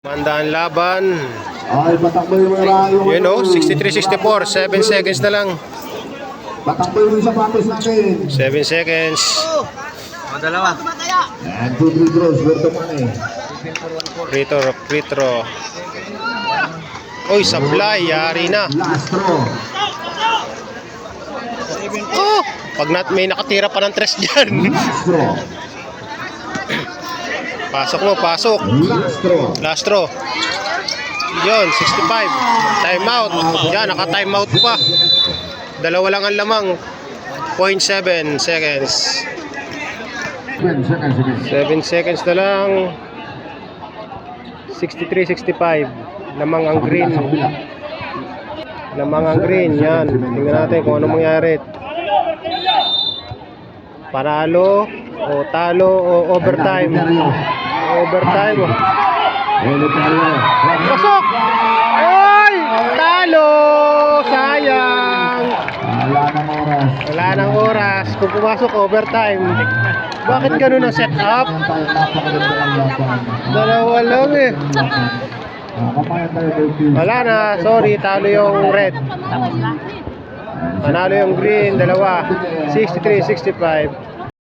Mandaan laban. Ay, patakbo yung Yun o, 63-64. 7 seconds na lang. patakbo yung sapatos natin. 7 seconds. Dalawa. And 2-3 draws, Berto Mane. Free throw. Uy, supply. Yari na. Last throw. Oh, pag may nakatira pa ng tres dyan. Last throw. Pasok mo, pasok. Last throw. Last throw. Yun, 65. Time out. Yan, naka-time out pa. Dalawa lang ang lamang. 0.7 seconds. 7 seconds again. 7 seconds na lang. 63-65. Lamang ang green. Lamang ang green. Yan. Tingnan natin kung ano mangyari. Panalo o talo o overtime. Overtime. Pasok! Oy! Talo! Sayang! Wala nang oras. Wala nang oras. Kung pumasok, overtime. Bakit ganun ang setup? Napakaganda ng laban. Dalawa lang eh. Kamayan tayo both teams. Wala na. Sorry, talo yung red. Panalo yung green. Dalawa. 63-65.